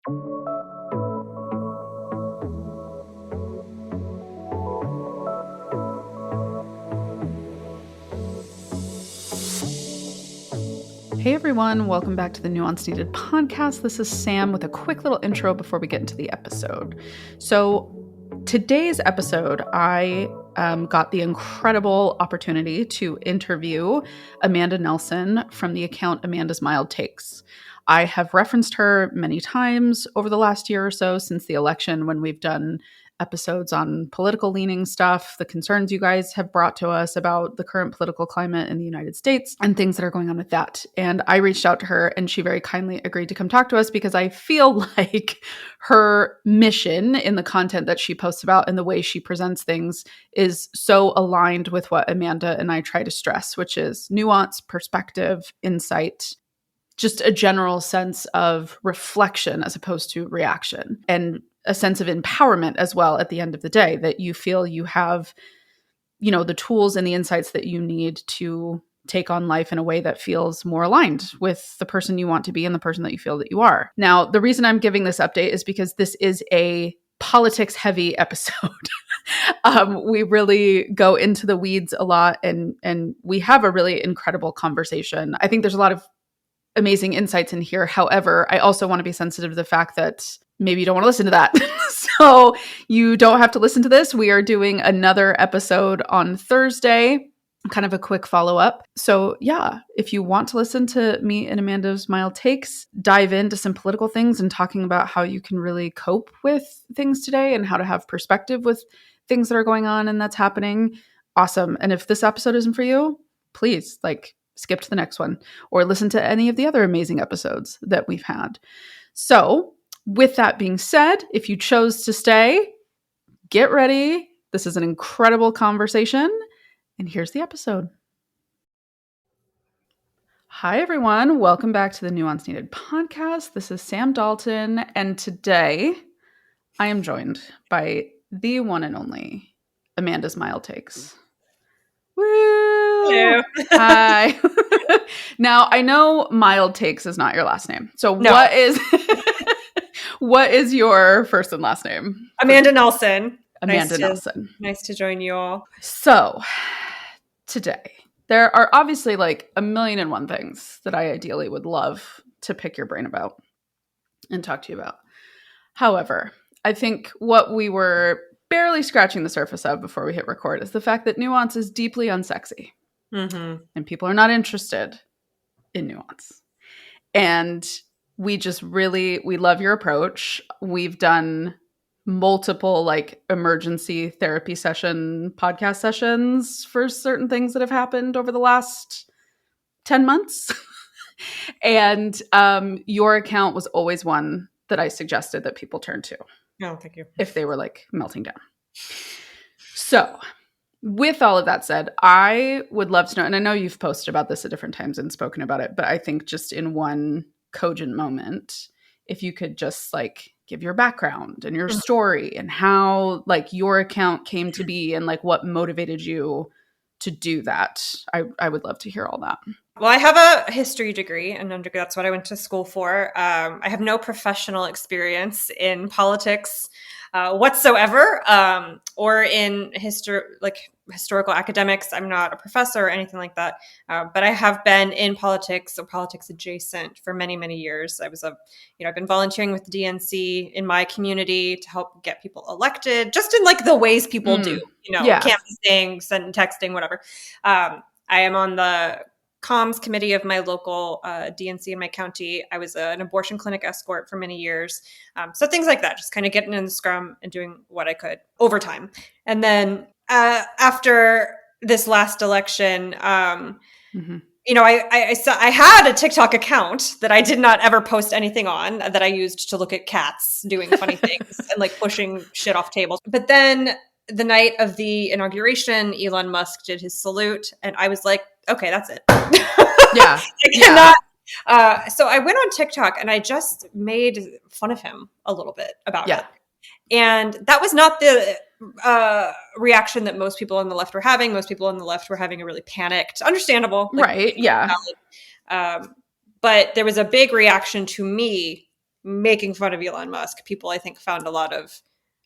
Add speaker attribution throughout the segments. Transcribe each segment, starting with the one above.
Speaker 1: Hey everyone, welcome back to the Nuance Needed podcast. This is Sam with a quick little intro before we get into the episode. So today's episode, I got the incredible opportunity to interview Amanda Nelson from the account Amanda's Mild Takes. I have referenced her many times over the last year or so since the election when we've done episodes on political leaning stuff, the concerns you guys have brought to us about the current political climate in the United States and things that are going on with that. And I reached out to her and she very kindly agreed to come talk to us because I feel like her mission in the content that she posts about and the way she presents things is so aligned with what Amanda and I try to stress, which is nuance, perspective, insight, just a general sense of reflection as opposed to reaction, and a sense of empowerment as well at the end of the day, that you feel you have, you know, the tools and the insights that you need to take on life in a way that feels more aligned with the person you want to be and the person that you feel that you are. Now, the reason I'm giving this update is because this is a politics heavy episode. We really go into the weeds a lot and we have a really incredible conversation. I think there's a lot of amazing insights in here. However, I also want to be sensitive to the fact that maybe you don't want to listen to that. So you don't have to listen to this. We are doing another episode on Thursday, kind of a quick follow-up. So yeah, if you want to listen to me and Amanda's Mild Takes, dive into some political things and talking about how you can really cope with things today and how to have perspective with things that are going on and that's happening, awesome. And if this episode isn't for you, please skip to the next one or listen to any of the other amazing episodes that we've had. So with that being said, if you chose to stay, get ready. This is an incredible conversation. And here's the episode. Hi, everyone. Welcome back to the Nuance Needed podcast. This is Sam Dalton. And today I am joined by the one and only Amanda's Mild Takes. Woo!
Speaker 2: Hello.
Speaker 1: Hi. Now, I know Mild Takes is not your last name. So
Speaker 2: No.
Speaker 1: what is your first and last name?
Speaker 2: Amanda Nelson.
Speaker 1: Amanda Nelson.
Speaker 2: Nice to join you all.
Speaker 1: So today, there are obviously a million and one things that I ideally would love to pick your brain about and talk to you about. However, I think what we were barely scratching the surface of before we hit record is the fact that nuance is deeply unsexy.
Speaker 2: Mm-hmm.
Speaker 1: And people are not interested in nuance. And we just we love your approach. We've done multiple emergency therapy podcast sessions for certain things that have happened over the last 10 months. And your account was always one that I suggested that people turn to.
Speaker 2: Oh, thank you.
Speaker 1: If they were melting down. So with all of that said, I would love to know, and I know you've posted about this at different times and spoken about it, but I think just in one cogent moment, if you could just give your background and your story and how your account came to be and what motivated you to do that. I would love to hear all that.
Speaker 2: Well, I have a history degree, and that's what I went to school for. I have no professional experience in politics whatsoever, or in historical academics. I'm not a professor or anything like that, but I have been in politics or politics adjacent for many, many years. I've been volunteering with the DNC in my community to help get people elected, just in the ways people do, canvassing, sending, texting, whatever. I am on the comms committee of my local DNC in my county. I was an abortion clinic escort for many years. So things like that, just kind of getting in the scrum and doing what I could over time. And then after this last election, I had a TikTok account that I did not ever post anything on, that I used to look at cats doing funny things and pushing shit off tables. But then the night of the inauguration, Elon Musk did his salute, and I was like, okay, that's it.
Speaker 1: Yeah.
Speaker 2: I cannot. So I went on TikTok and I just made fun of him a little bit about it. And that was not the reaction that most people on the left were having. Most people on the left were having a really panicked, understandable.
Speaker 1: Right. Yeah.
Speaker 2: But there was a big reaction to me making fun of Elon Musk, people, I think, found a lot of,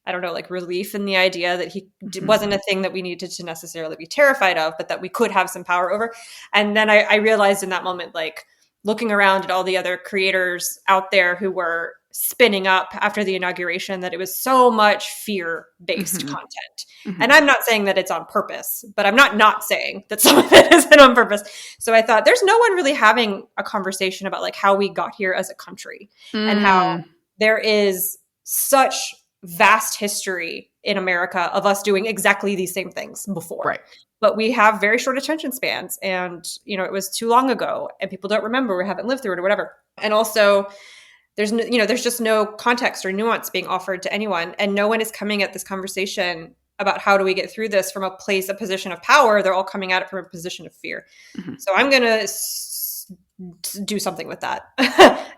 Speaker 2: I don't know, like relief in the idea that he wasn't a thing that we needed to necessarily be terrified of, but that we could have some power over. And then I realized in that moment, like looking around at all the other creators out there who were spinning up after the inauguration, that it was so much fear-based content. And I'm not saying that it's on purpose, but I'm not saying that some of it isn't on purpose. So I thought there's no one really having a conversation about like how we got here as a country and how there is such vast history in America of us doing exactly these same things before.
Speaker 1: Right.
Speaker 2: But we have very short attention spans, and it was too long ago and people don't remember or haven't lived through it or whatever. And also there's just no context or nuance being offered to anyone, and no one is coming at this conversation about how do we get through this from a position of power. They're all coming at it from a position of fear. So I'm going to do something with that.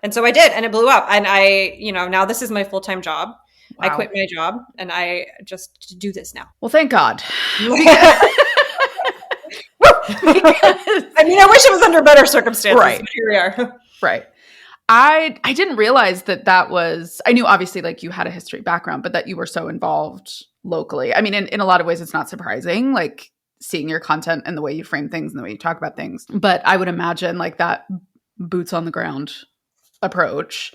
Speaker 2: And so I did, and it blew up. And I, now this is my full-time job. Wow. I quit my job and I just do this now.
Speaker 1: Well, thank God.
Speaker 2: I mean, I wish it was under better circumstances.
Speaker 1: Right.
Speaker 2: But here we are.
Speaker 1: Right. I didn't realize that was, I knew obviously like you had a history background, but that you were so involved locally. I mean, in a lot of ways, it's not surprising, like seeing your content and the way you frame things and the way you talk about things. But I would imagine like that boots on the ground approach,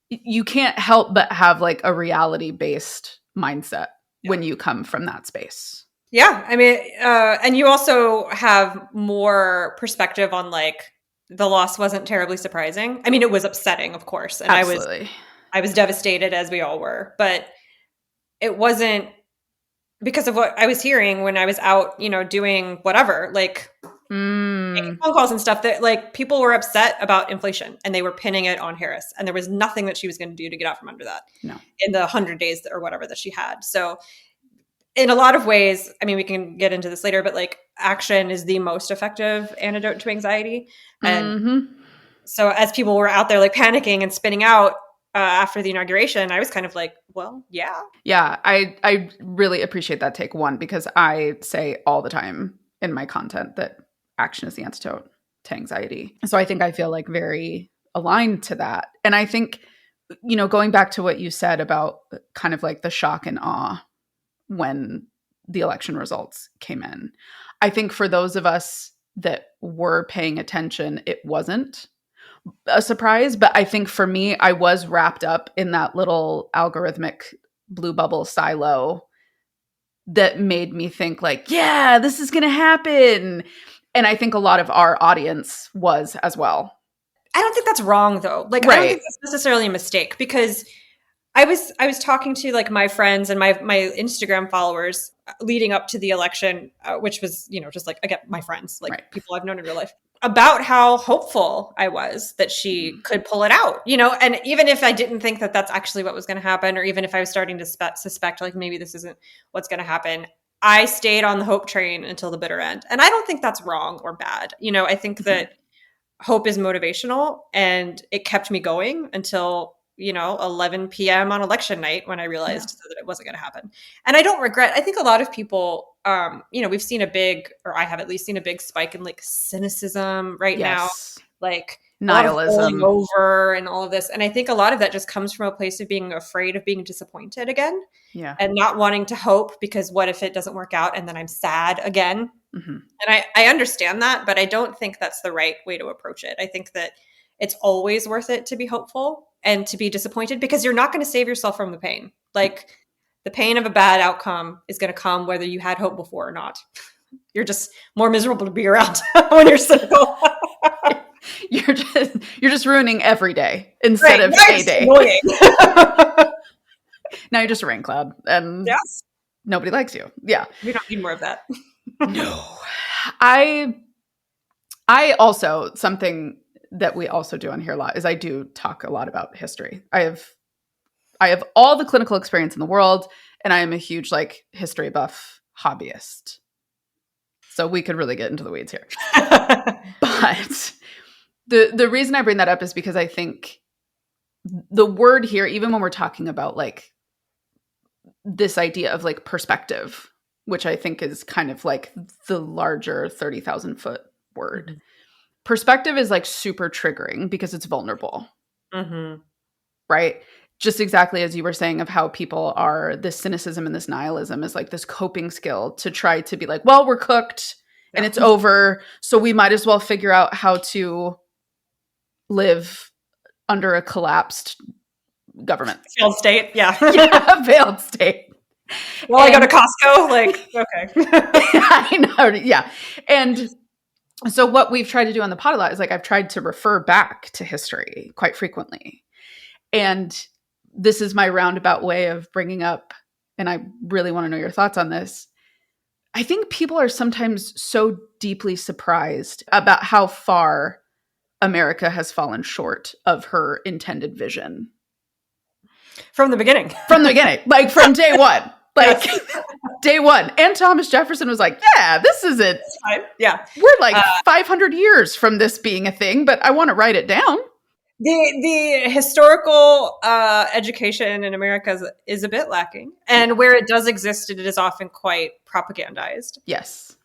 Speaker 1: you can't help but have like a reality-based mindset when you come from that space.
Speaker 2: Yeah. I mean, and you also have more perspective on like, the loss wasn't terribly surprising. I mean, it was upsetting, of course. And
Speaker 1: Absolutely.
Speaker 2: I was devastated, as we all were, but it wasn't because of what I was hearing when I was out, doing whatever, like making phone calls and stuff, that like people were upset about inflation and they were pinning it on Harris. And there was nothing that she was going to do to get out from under that in the 100 days or whatever that she had. So in a lot of ways, I mean, we can get into this later, but like action is the most effective antidote to anxiety. And so as people were out there like panicking and spinning out after the inauguration, I was kind of like, well, yeah.
Speaker 1: Yeah, I really appreciate that take, one, because I say all the time in my content that action is the antidote to anxiety. So I think I feel like very aligned to that. And I think, going back to what you said about kind of like the shock and awe when the election results came in, I think for those of us that were paying attention, it wasn't a surprise. But I think for me, I was wrapped up in that little algorithmic blue bubble silo that made me think like, yeah, this is going to happen. And I think a lot of our audience was as well.
Speaker 2: I don't think that's wrong though. Like, I don't think that's necessarily a mistake, because I was talking to like my friends and my Instagram followers leading up to the election, which was, just like, again, my friends, like people I've known in real life, about how hopeful I was that she could pull it out, and even if I didn't think that that's actually what was going to happen, or even if I was starting to suspect like maybe this isn't what's going to happen, I stayed on the hope train until the bitter end. And I don't think that's wrong or bad. I think that hope is motivational, and it kept me going until 11 p.m. on election night when I realized that it wasn't going to happen. And I don't regret. I think a lot of people, we've seen I have at least seen a big spike in like cynicism right now, like nihilism over and all of this. And I think a lot of that just comes from a place of being afraid of being disappointed again, and not wanting to hope, because what if it doesn't work out and then I'm sad again? And I understand that, but I don't think that's the right way to approach it. I think that it's always worth it to be hopeful and to be disappointed, because you're not going to save yourself from the pain. Like, the pain of a bad outcome is going to come whether you had hope before or not. You're just more miserable to be around when you're cynical.
Speaker 1: You're just ruining every day instead of a day. Now you're just a rain cloud, and nobody likes you. Yeah.
Speaker 2: We don't need more of that.
Speaker 1: No. I also, something that we also do on here a lot is I do talk a lot about history. I have all the clinical experience in the world, and I am a huge like history buff hobbyist. So we could really get into the weeds here. But the reason I bring that up is because I think the word here, even when we're talking about like this idea of like perspective, which I think is kind of like the larger 30,000 foot word. Perspective is like super triggering because it's vulnerable. right? Just exactly as you were saying of how people are, this cynicism and this nihilism is like this coping skill to try to be like, well, we're cooked and it's over, so we might as well figure out how to live under a collapsed government.
Speaker 2: Failed state, yeah.
Speaker 1: Yeah, failed state.
Speaker 2: Well, I go to Costco, like, okay.
Speaker 1: I know, yeah. And so what we've tried to do on the pod a lot is like I've tried to refer back to history quite frequently. And this is my roundabout way of bringing up, and I really want to know your thoughts on this. I think people are sometimes so deeply surprised about how far America has fallen short of her intended vision.
Speaker 2: From the beginning.
Speaker 1: From the beginning. Like from day one. Like
Speaker 2: Yes.
Speaker 1: day one. And Thomas Jefferson was like, yeah, this is it.
Speaker 2: Yeah.
Speaker 1: We're like 500 years from this being a thing, but I want to write it down.
Speaker 2: The historical education in America is a bit lacking. And where it does exist, it is often quite propagandized.
Speaker 1: Yes.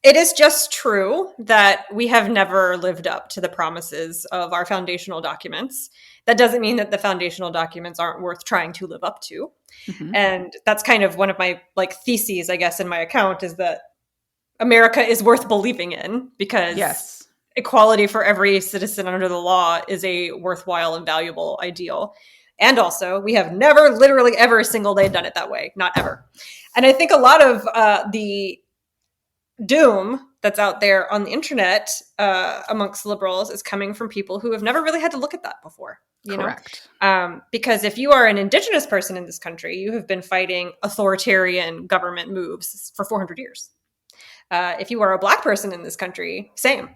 Speaker 2: It is just true that we have never lived up to the promises of our foundational documents. That doesn't mean that the foundational documents aren't worth trying to live up to. Mm-hmm. And that's kind of one of my theses, I guess, in my account is that America is worth believing in because equality for every citizen under the law is a worthwhile and valuable ideal. And also, we have never literally ever a single day done it that way. Not ever. And I think a lot of the doom that's out there on the internet amongst liberals is coming from people who have never really had to look at that before.
Speaker 1: Correct.
Speaker 2: Because if you are an indigenous person in this country, you have been fighting authoritarian government moves for 400 years. If you are a Black person in this country, same.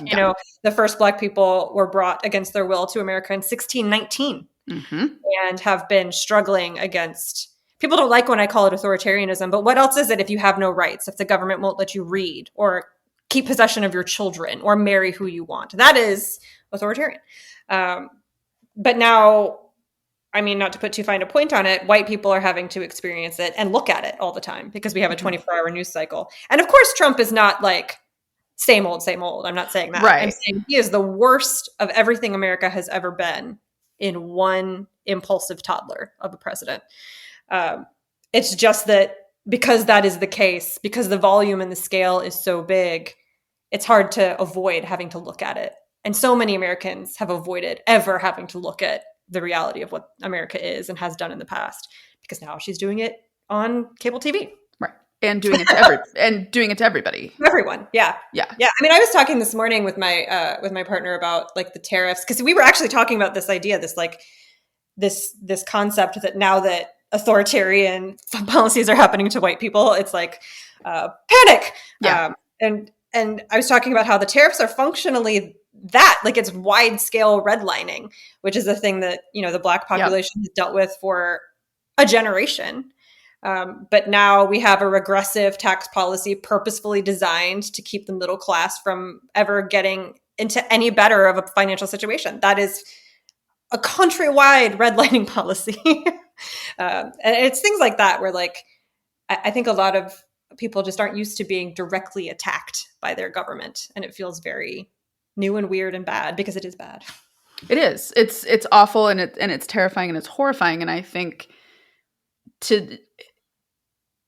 Speaker 2: You know, the first Black people were brought against their will to America in 1619 and have been struggling against. People don't like when I call it authoritarianism, but what else is it if you have no rights, if the government won't let you read or keep possession of your children or marry who you want? That is authoritarian. But now, I mean, not to put too fine a point on it, white people are having to experience it and look at it all the time because we have a 24-hour news cycle. And of course, Trump is not like same old, same old. I'm not saying that. Right. I'm saying he is the worst of everything America has ever been in one impulsive toddler of a president. It's just that because that is the case, because the volume and the scale is so big, it's hard to avoid having to look at it. And so many Americans have avoided ever having to look at the reality of what America is and has done in the past, because now she's doing it on cable TV.
Speaker 1: Right. And doing it to everybody.
Speaker 2: Everyone. Yeah. Yeah. Yeah. I mean, I was talking this morning with my partner about like the tariffs, because we were actually talking about this idea, this concept that now that authoritarian policies are happening to white people, it's like panic. Yeah. And I was talking about how the tariffs are functionally that, like, it's wide scale redlining, which is a thing that, you know, the Black population has dealt with for a generation. But now we have a regressive tax policy purposefully designed to keep the middle class from ever getting into any better of a financial situation. That is a countrywide redlining policy. And it's things like that where, like, I think a lot of people just aren't used to being directly attacked by their government. And it feels very new and weird and bad, because it is bad.
Speaker 1: It is. It's awful, and it's terrifying, and it's horrifying. And I think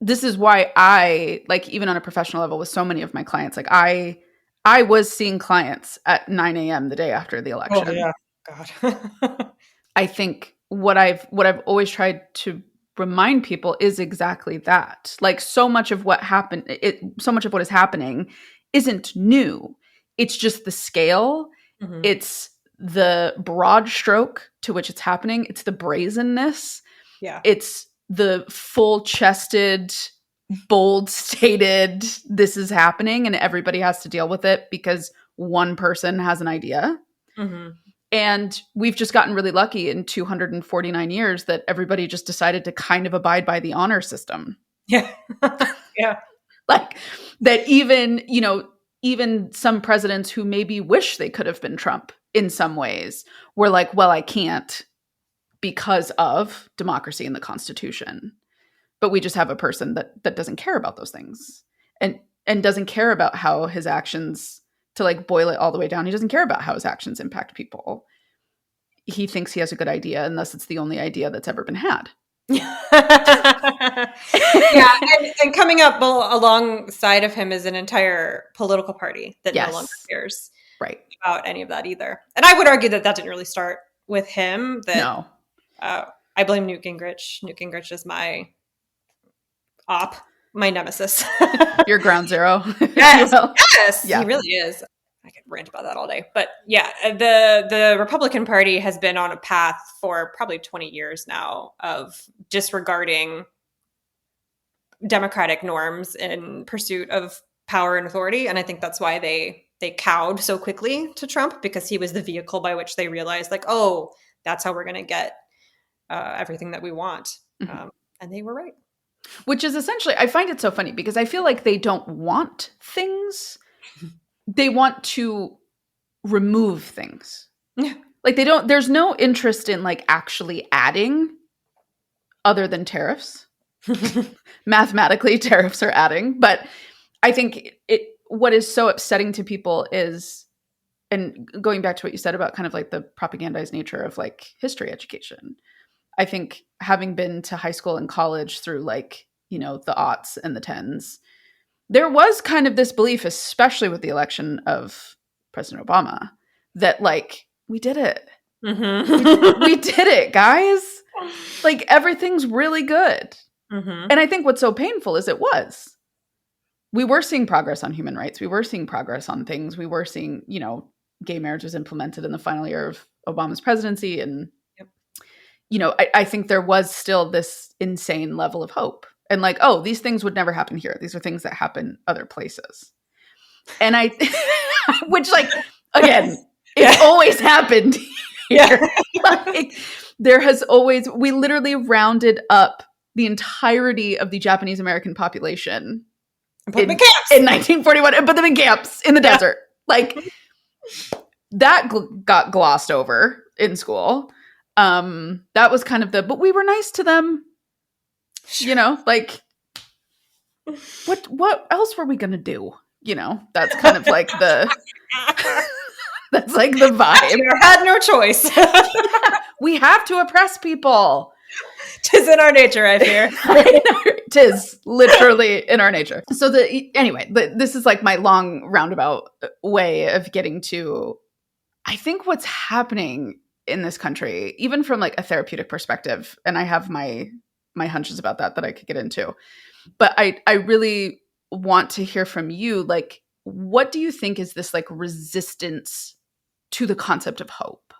Speaker 1: this is why I, like, even on a professional level with so many of my clients, like I was seeing clients at 9 a.m. the day after the election.
Speaker 2: Oh yeah. God.
Speaker 1: I think what I've always tried to remind people is exactly that. Like, so much of what is happening isn't new. It's just the scale. Mm-hmm. It's the broad stroke to which it's happening. It's the brazenness. Yeah. It's the full-chested, bold-stated, this is happening and everybody has to deal with it because one person has an idea. Mm-hmm. And we've just gotten really lucky in 249 years that everybody just decided to kind of abide by the honor system.
Speaker 2: Yeah. Yeah.
Speaker 1: Like that even some presidents who maybe wish they could have been Trump in some ways were like, well, I can't because of democracy and the Constitution. But we just have a person that doesn't care about those things and doesn't care about how his actions, to like boil it all the way down, he doesn't care about how his actions impact people. he thinks he has a good idea, and thus it's the only idea that's ever been had.
Speaker 2: Yeah, and coming up alongside of him is an entire political party that no longer cares about any of that either. And I would argue that didn't really start with him. That I blame Newt Gingrich. Newt Gingrich is my nemesis.
Speaker 1: Your ground zero.
Speaker 2: Yes, yes, he really is. I could rant about that all day. But yeah, the Republican Party has been on a path for probably 20 years now of disregarding democratic norms in pursuit of power and authority. And I think that's why they cowed so quickly to Trump, because he was the vehicle by which they realized, like, oh, that's how we're going to get everything that we want. And they were right.
Speaker 1: Which is essentially, I find it so funny because I feel like they don't want things. They want to remove things.
Speaker 2: Yeah.
Speaker 1: Like there's no interest in like actually adding other than tariffs. Mathematically, tariffs are adding. But I think what is so upsetting to people is, and going back to what you said about kind of like the propagandized nature of like history education, I think having been to high school and college through like, the aughts and the tens, there was kind of this belief, especially with the election of President Obama, that like, we did it.
Speaker 2: Mm-hmm.
Speaker 1: we did it, guys. Like everything's really good.
Speaker 2: Mm-hmm.
Speaker 1: And I think what's so painful is we were seeing progress on human rights. We were seeing progress on things. We were seeing, gay marriage was implemented in the final year of Obama's presidency. And, I think there was still this insane level of hope. And like, oh, these things would never happen here. These are things that happen other places. And which like, again, it's always happened here. Like, there has always, we literally rounded up the entirety of the Japanese American population
Speaker 2: in
Speaker 1: 1941 and put them in camps in the desert. Like that got glossed over in school. That was kind of but we were nice to them. Sure. Like what else were we going to do? That's kind of like that's like the vibe.
Speaker 2: You had no choice.
Speaker 1: We have to oppress people.
Speaker 2: 'Tis in our nature, I fear.
Speaker 1: Tis literally in our nature. So this is like my long roundabout way of getting to, I think what's happening in this country, even from like a therapeutic perspective, and I have my hunches about that I could get into, but I really want to hear from you. Like, what do you think is this like resistance to the concept of hope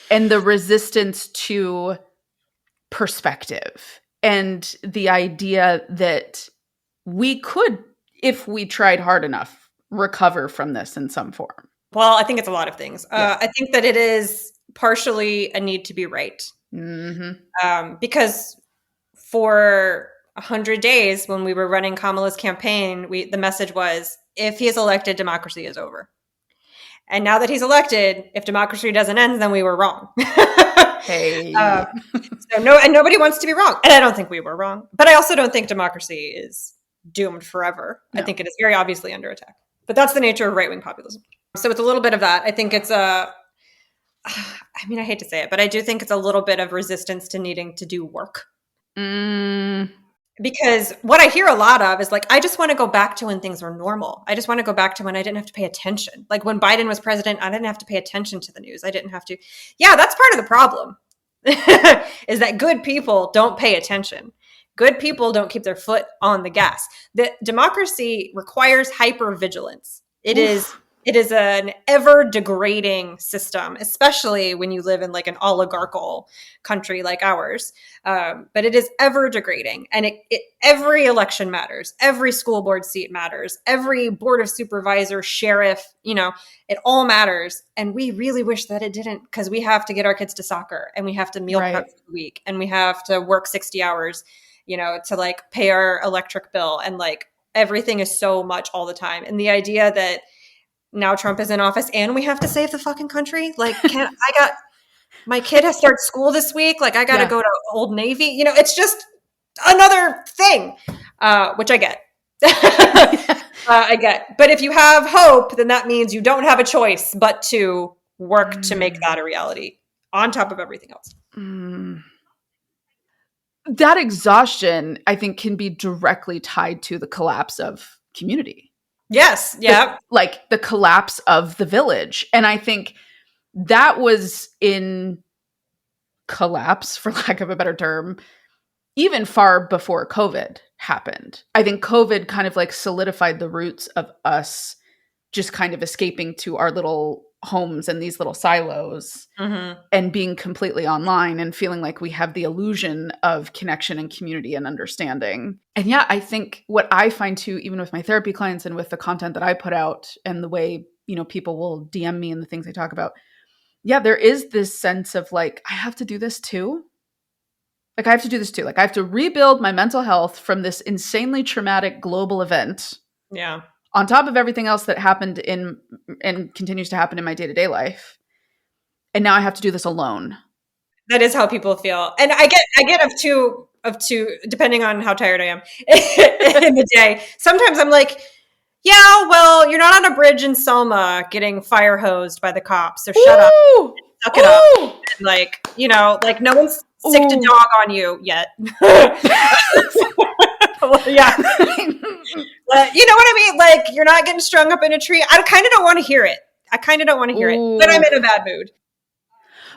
Speaker 1: and the resistance to perspective and the idea that we could, if we tried hard enough, recover from this in some form?
Speaker 2: Well, I think it's a lot of things. I think that it is partially a need to be right.
Speaker 1: Mm-hmm.
Speaker 2: Because for 100 days when we were running Kamala's campaign, the message was, if he is elected, democracy is over. And now that he's elected, if democracy doesn't end, then we were wrong.
Speaker 1: Hey.
Speaker 2: And nobody wants to be wrong. And I don't think we were wrong. But I also don't think democracy is doomed forever. No. I think it is very obviously under attack. But that's the nature of right-wing populism. So it's a little bit of that. I think it's I hate to say it, but I do think it's a little bit of resistance to needing to do work. Because what I hear a lot of is like, I just want to go back to when things were normal. I just want to go back to when I didn't have to pay attention. Like when Biden was president, I didn't have to pay attention to the news. I didn't have to. Yeah, that's part of the problem is that good people don't pay attention. Good people don't keep their foot on the gas. The democracy requires hypervigilance. It is an ever-degrading system, especially when you live in like an oligarchical country like ours. But it is ever-degrading. And every election matters. Every school board seat matters. Every board of supervisor, sheriff, it all matters. And we really wish that it didn't, because we have to get our kids to soccer and we have to meal prep for the week and we have to work 60 hours, to like pay our electric bill. And like everything is so much all the time. And the idea that now Trump is in office and we have to save the fucking country. Like, my kid has started school this week. Like I got to go to Old Navy. It's just another thing, which I get. I get. But if you have hope, then that means you don't have a choice but to work to make that a reality. on top of everything else.
Speaker 1: That exhaustion, I think, can be directly tied to the collapse of community.
Speaker 2: Yes. Yeah.
Speaker 1: Like the collapse of the village. And I think that was in collapse, for lack of a better term, even far before COVID happened. I think COVID kind of like solidified the roots of us just kind of escaping to our little homes and these little silos and being completely online and feeling like we have the illusion of connection and community and understanding. And yeah, I think what I find too, even with my therapy clients and with the content that I put out and the way, you know, people will DM me and the things I talk about, yeah, there is this sense of like, I have to do this too. Like I have to do this too. Like I have to rebuild my mental health from this insanely traumatic global event.
Speaker 2: Yeah.
Speaker 1: On top of everything else that happened in and continues to happen in my day-to-day life. And now I have to do this alone.
Speaker 2: That is how people feel. And I get of two, depending on how tired I am in the day. Sometimes I'm like, yeah, well, you're not on a bridge in Selma getting fire hosed by the cops. So shut up. Suck it up. And like, you know, like no one's sicked a dog on you yet. Well, yeah. But you know what I mean? Like you're not getting strung up in a tree. I kind of don't want to hear it. But I'm in a bad mood.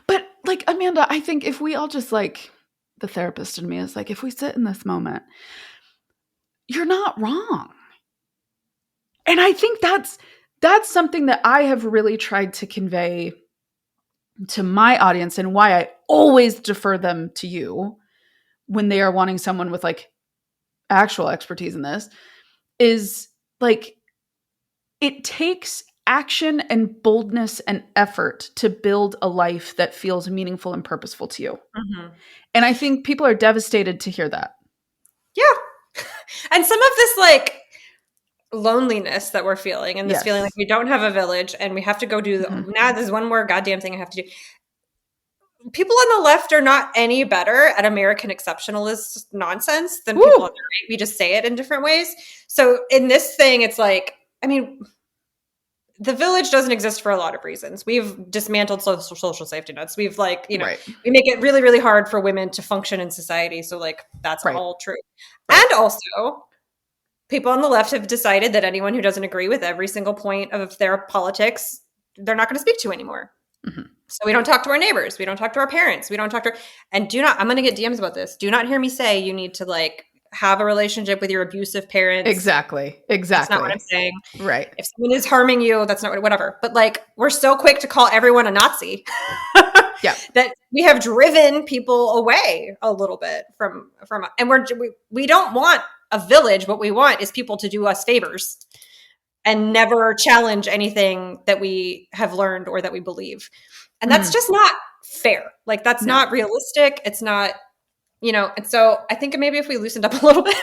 Speaker 1: But like, Amanda, I think if we all just like, the therapist in me is like, if we sit in this moment, you're not wrong. And I think that's something that I have really tried to convey to my audience and why I always defer them to you when they are wanting someone with like actual expertise in this is like, it takes action and boldness and effort to build a life that feels meaningful and purposeful to you. And I think people are devastated to hear that.
Speaker 2: Yeah. And some of this like loneliness that we're feeling and this feeling like we don't have a village and we have to go do now there's one more goddamn thing I have to do. People on the left are not any better at American exceptionalist nonsense than people on the right. We just say it in different ways. So in this thing, it's like, I mean, the village doesn't exist for a lot of reasons. We've dismantled social safety nets. We've like, you know, we make it really, really hard for women to function in society. So like, that's all true. And also people on the left have decided that anyone who doesn't agree with every single point of their politics, they're not going to speak to anymore. So we don't talk to our neighbors. We don't talk to our parents. We don't talk to, and I'm going to get DMs about this. Do not hear me say you need to like have a relationship with your abusive parents.
Speaker 1: Exactly.
Speaker 2: That's not what I'm saying.
Speaker 1: Right.
Speaker 2: If someone is harming you, that's not whatever. But like, we're so quick to call everyone a Nazi that we have driven people away a little bit from, and we don't want a village. What we want is people to do us favors and never challenge anything that we have learned or that we believe. And that's just not fair. Like that's not realistic. It's not, you know, and so I think maybe if we loosened up a little bit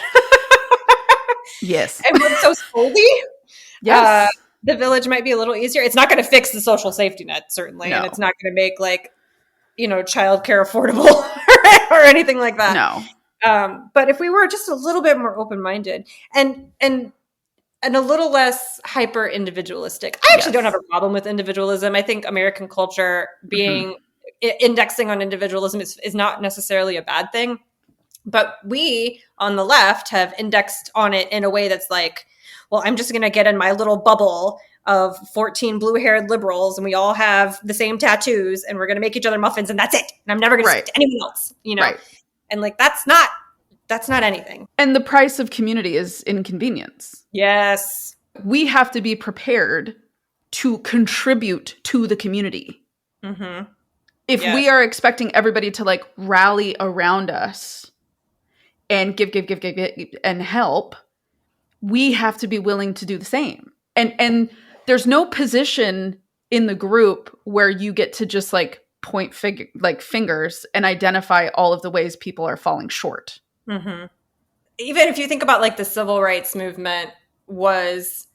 Speaker 2: and worked so slowly, the village might be a little easier. It's not going to fix the social safety net, certainly. And it's not going to make like, you know, childcare affordable or anything like that.
Speaker 1: No.
Speaker 2: But if we were just a little bit more open-minded and a little less hyper individualistic. I actually don't have a problem with individualism. I think American culture being indexing on individualism is not necessarily a bad thing. But we on the left have indexed on it in a way that's like, well, I'm just going to get in my little bubble of 14 blue-haired liberals and we all have the same tattoos and we're going to make each other muffins and that's it. And I'm never going to speak to anyone else, you know? And like, that's not anything.
Speaker 1: And the price of community is inconvenience.
Speaker 2: Yes.
Speaker 1: We have to be prepared to contribute to the community. If we are expecting everybody to like rally around us and give and help, we have to be willing to do the same. And there's no position in the group where you get to just like point fingers and identify all of the ways people are falling short.
Speaker 2: Even if you think about like the civil rights movement was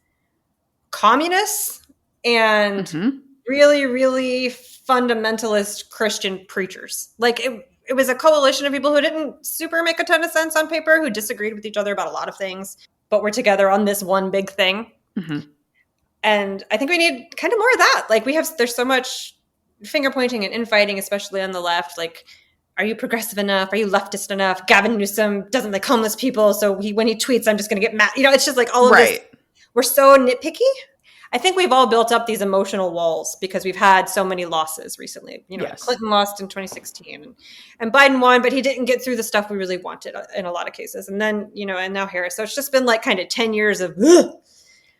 Speaker 2: communists and really, really fundamentalist Christian preachers. Like it was a coalition of people who didn't super make a ton of sense on paper, who disagreed with each other about a lot of things, but were together on this one big thing. And I think we need kind of more of that. Like there's so much finger pointing and infighting, especially on the left. Like, are you progressive enough? Are you leftist enough? Gavin Newsom doesn't like homeless people, so when he tweets, I'm just going to get mad. It's just like all of this. We're so nitpicky. I think we've all built up these emotional walls because we've had so many losses recently.
Speaker 1: Yes.
Speaker 2: Clinton lost in 2016 and Biden won, but he didn't get through the stuff we really wanted in a lot of cases. And then, and now Harris. So it's just been like kind of 10 years of, ugh.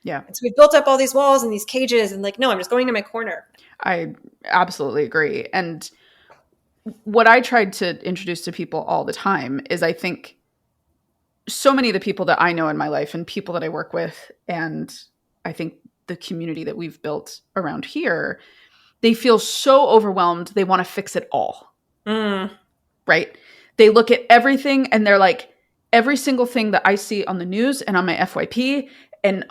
Speaker 1: Yeah.
Speaker 2: And so we've built up all these walls and these cages and like, no, I'm just going to my corner.
Speaker 1: I absolutely agree. And what I tried to introduce to people all the time is I think so many of the people that I know in my life and people that I work with, and I think the community that we've built around here, they feel so overwhelmed. They want to fix it all. Right? They look at everything and they're like, every single thing that I see on the news and on my FYP and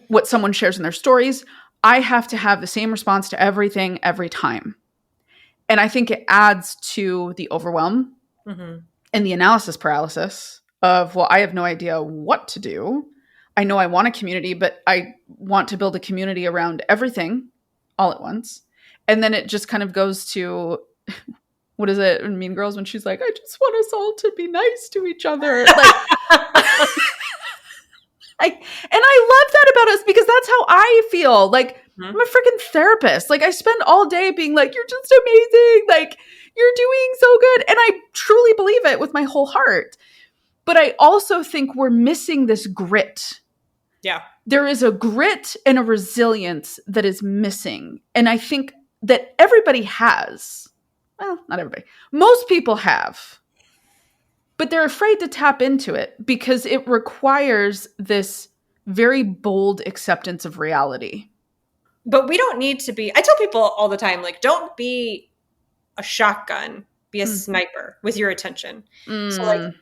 Speaker 1: what someone shares in their stories, I have to have the same response to everything every time. And I think it adds to the overwhelm and the analysis paralysis of, well, I have no idea what to do. I know I want a community, but I want to build a community around everything all at once. And then it just kind of goes to, what is it in Mean Girls when she's like, I just want us all to be nice to each other. Like, and I love that about us because that's how I feel. Like, I'm a freaking therapist. Like, I spend all day being like, you're just amazing. Like, you're doing so good. And I truly believe it with my whole heart. But I also think we're missing this grit.
Speaker 2: Yeah.
Speaker 1: There is a grit and a resilience that is missing. And I think that everybody has. Well, not everybody. Most people have. But they're afraid to tap into it because it requires this very bold acceptance of reality.
Speaker 2: But we don't need to be, I tell people all the time, like, don't be a shotgun, be a sniper with your attention. So like,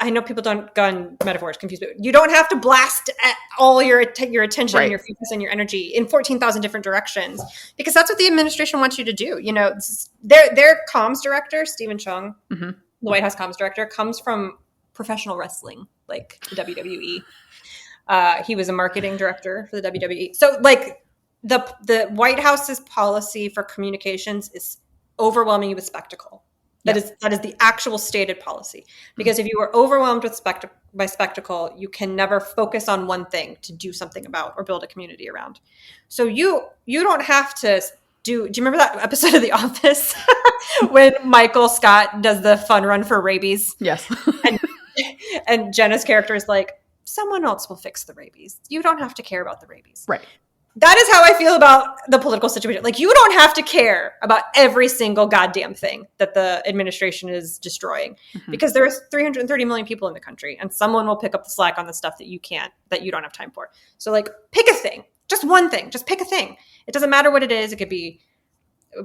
Speaker 2: I know people don't, gun metaphors confuse me. You don't have to blast at all your attention and your focus and your energy in 14,000 different directions, because that's what the administration wants you to do. Their comms director, Stephen Chung, the White House comms director, comes from professional wrestling, like the WWE. He was a marketing director for the WWE. So like the White House's policy for communications is overwhelming you with spectacle. That is the actual stated policy. Because if you are overwhelmed with by spectacle, you can never focus on one thing to do something about or build a community around. So you don't have to do you remember that episode of The Office when Michael Scott does the fun run for rabies?
Speaker 1: Yes.
Speaker 2: and Jenna's character is like, someone else will fix the rabies. You don't have to care about the rabies.
Speaker 1: Right.
Speaker 2: That is how I feel about the political situation. Like, you don't have to care about every single goddamn thing that the administration is destroying, because there are 330 million people in the country, and someone will pick up the slack on the stuff that you don't have time for. So like, pick a thing, just one thing, just pick a thing. It doesn't matter what it is. It could be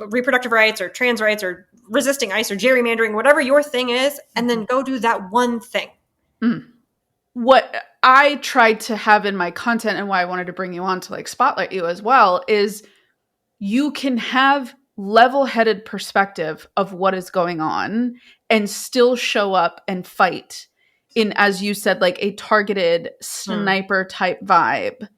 Speaker 2: reproductive rights or trans rights or resisting ICE or gerrymandering, whatever your thing is, and then go do that one thing.
Speaker 1: What I tried to have in my content, and why I wanted to bring you on to like spotlight you as well, is you can have level-headed perspective of what is going on and still show up and fight in, as you said, like a targeted sniper type vibe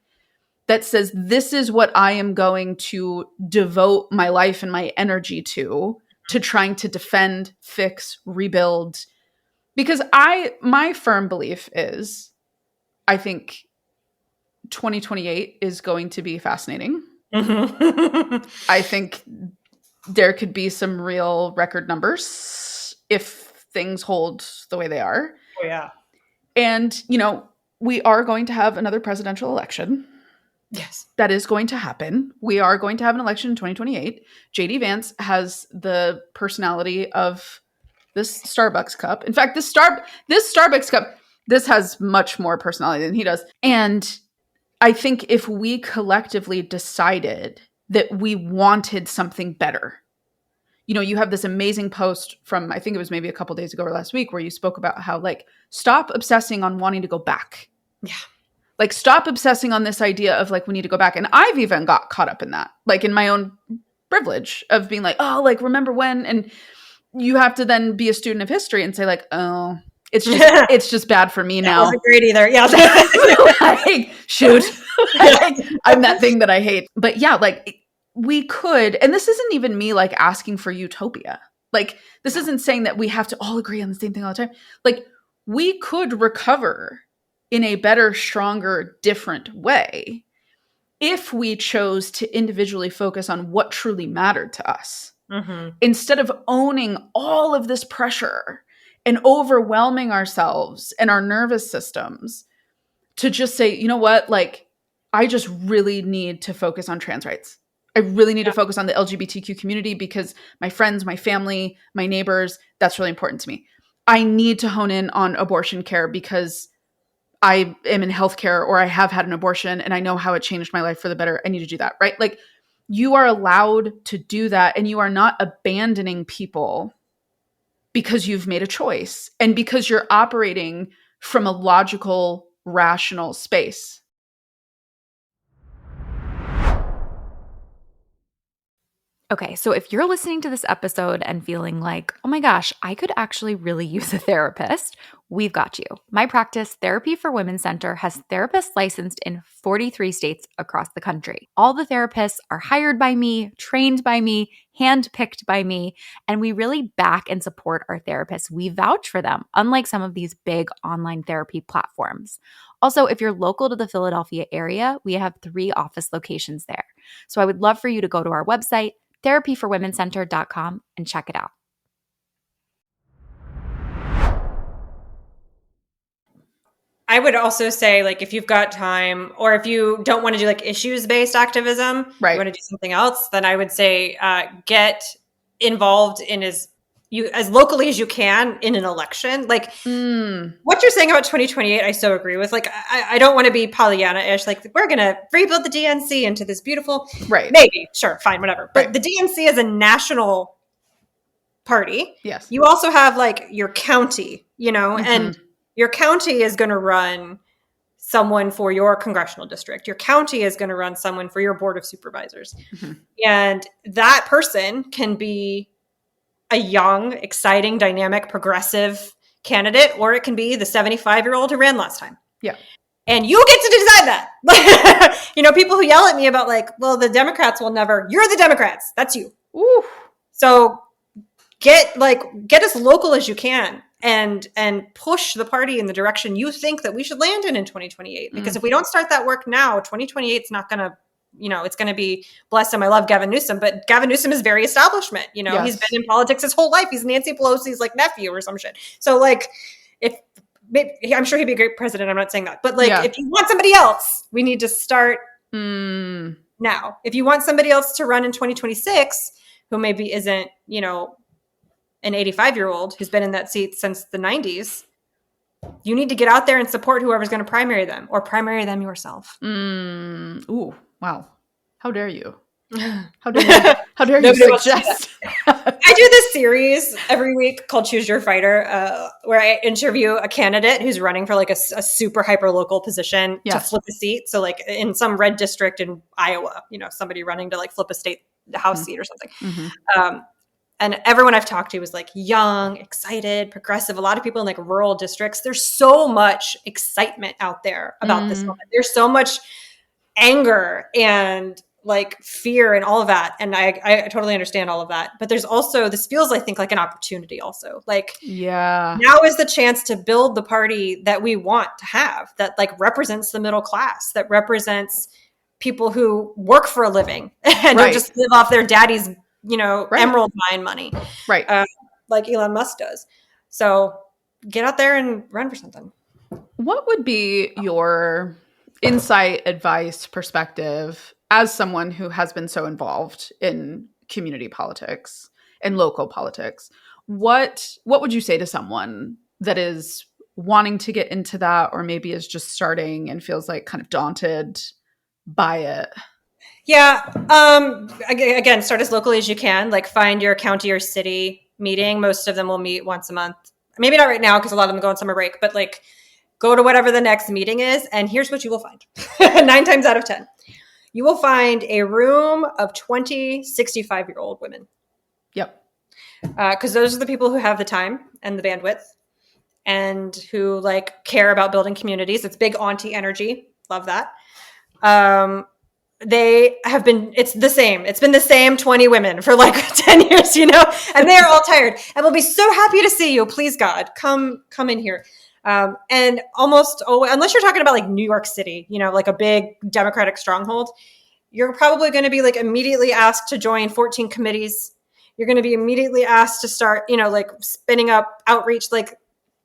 Speaker 1: that says, this is what I am going to devote my life and my energy to trying to defend, fix, rebuild. Because my firm belief is, I think 2028 is going to be fascinating. I think there could be some real record numbers if things hold the way they are.
Speaker 2: Oh, yeah.
Speaker 1: And, we are going to have another presidential election.
Speaker 2: Yes.
Speaker 1: That is going to happen. We are going to have an election in 2028. JD Vance has the personality of this Starbucks cup. In fact, this Starbucks cup, this has much more personality than he does. And I think if we collectively decided that we wanted something better, you have this amazing post from, I think it was maybe a couple days ago or last week, where you spoke about how, like, stop obsessing on wanting to go back.
Speaker 2: Yeah.
Speaker 1: Like, stop obsessing on this idea of like, we need to go back. And I've even got caught up in that, like in my own privilege of being like, oh, like, remember when? And you have to then be a student of history and say like, oh, it's just bad for me now.
Speaker 2: That wasn't great either. Yeah.
Speaker 1: Like, shoot. I'm that thing that I hate. But yeah, like, we could, and this isn't even me like asking for utopia. Like, this isn't saying that we have to all agree on the same thing all the time. Like, we could recover in a better, stronger, different way if we chose to individually focus on what truly mattered to us. Instead of owning all of this pressure and overwhelming ourselves and our nervous systems to just say, you know what, like, I just really need to focus on trans rights. I really need to focus on the LGBTQ community because my friends, my family, my neighbors, that's really important to me. I need to hone in on abortion care because I am in healthcare or I have had an abortion and I know how it changed my life for the better. I need to do that, right? Like, you are allowed to do that, and you are not abandoning people because you've made a choice and because you're operating from a logical, rational space.
Speaker 3: Okay, so if you're listening to this episode and feeling like, oh my gosh, I could actually really use a therapist, we've got you. My practice, Therapy for Women Center, has therapists licensed in 43 states across the country. All the therapists are hired by me, trained by me, handpicked by me, and we really back and support our therapists. We vouch for them, unlike some of these big online therapy platforms. Also, if you're local to the Philadelphia area, we have 3 office locations there. So I would love for you to go to our website, therapyforwomencenter.com, and check it out.
Speaker 2: I would also say, like, if you've got time, or if you don't want to do like issues-based activism,
Speaker 1: Right.
Speaker 2: you want to do something else, then I would say get involved in as locally as you can in an election. Like, what you're saying about 2028, I so agree with. Like, I don't want to be Pollyanna-ish. Like, we're going to rebuild the DNC into this beautiful,
Speaker 1: right?
Speaker 2: Maybe, sure, fine, whatever. But
Speaker 1: Right.
Speaker 2: the DNC is a national party.
Speaker 1: Yes.
Speaker 2: You also have like your county, you know, and your county is going to run someone for your congressional district. Your county is going to run someone for your board of supervisors. And that person can be a young, exciting, dynamic, progressive candidate, or it can be the 75-year-old who ran last time.
Speaker 1: Yeah.
Speaker 2: And you get to decide that. You know, people who yell at me about like, well, the Democrats will never, you're the Democrats. That's you.
Speaker 1: Ooh.
Speaker 2: So get as local as you can and push the party in the direction you think that we should land in 2028. Because if we don't start that work now, 2028 is not going to, you know, it's going to be, bless him, I love Gavin Newsom, but Gavin Newsom is very establishment. You know, He's been in politics his whole life. He's Nancy Pelosi's like nephew or some shit. So like, I'm sure he'd be a great president. I'm not saying that, but like, if you want somebody else, we need to start now. If you want somebody else to run in 2026, who maybe isn't, you know, an 85-year-old who's been in that seat since the 90s, you need to get out there and support whoever's going to primary them, or primary them yourself.
Speaker 1: Ooh, wow. How dare you? How dare you suggest?
Speaker 2: I do this series every week called Choose Your Fighter, where I interview a candidate who's running for like a super hyper local position to flip a seat. So like in some red district in Iowa, you know, somebody running to like flip a state house seat or something. And everyone I've talked to was like young, excited, progressive. A lot of people in like rural districts. There's so much excitement out there about this moment. There's so much anger and like fear and all of that. And I totally understand all of that. But there's also, this feels, I think, like an opportunity also. Like, now is the chance to build the party that we want to have, that like represents the middle class, that represents people who work for a living and don't just live off their daddy's, you know, emerald mine money.
Speaker 1: Right.
Speaker 2: Like Elon Musk does. So get out there and run for something.
Speaker 1: What would be your insight, advice, perspective as someone who has been so involved in community politics and local politics? What would you say to someone that is wanting to get into that, or maybe is just starting and feels like kind of daunted by it?
Speaker 2: Yeah. Again, start as locally as you can. Like, find your county or city meeting. Most of them will meet once a month. Maybe not right now, because a lot of them go on summer break, but like, go to whatever the next meeting is. And here's what you will find. 9 times out of 10, you will find a room of 20 65-year-old women.
Speaker 1: Yep.
Speaker 2: Because those are the people who have the time and the bandwidth and who like care about building communities. It's big auntie energy. Love that. they have been, it's been the same 20 women for like 10 years, and they're all tired and we'll be so happy to see you. Please God, come in here. And almost always, unless you're talking about like New York City, like a big Democratic stronghold, you're probably going to be like immediately asked to join 14 committees. You're going to be immediately asked to start, like spinning up outreach. Like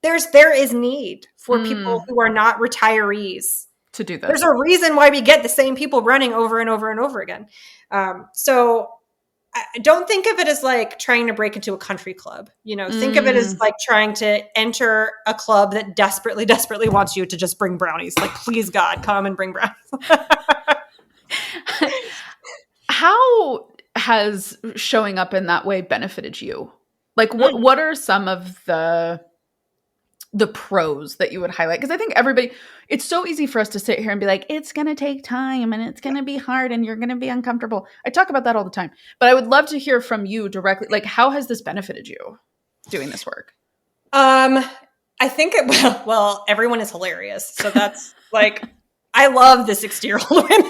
Speaker 2: there is need for people who are not retirees
Speaker 1: to do this.
Speaker 2: There's a reason why we get the same people running over and over and over again. So I don't think of it as like trying to break into a country club. Think of it as like trying to enter a club that desperately, desperately wants you to just bring brownies. Like, please God, come and bring brownies.
Speaker 1: How has showing up in that way benefited you? Like, what are some of the pros that you would highlight? Because I think it's so easy for us to sit here and be like, it's going to take time and it's going to be hard and you're going to be uncomfortable. I talk about that all the time, but I would love to hear from you directly. Like, how has this benefited you doing this work?
Speaker 2: I think well, everyone is hilarious. So that's like, I love the 60-year-old women.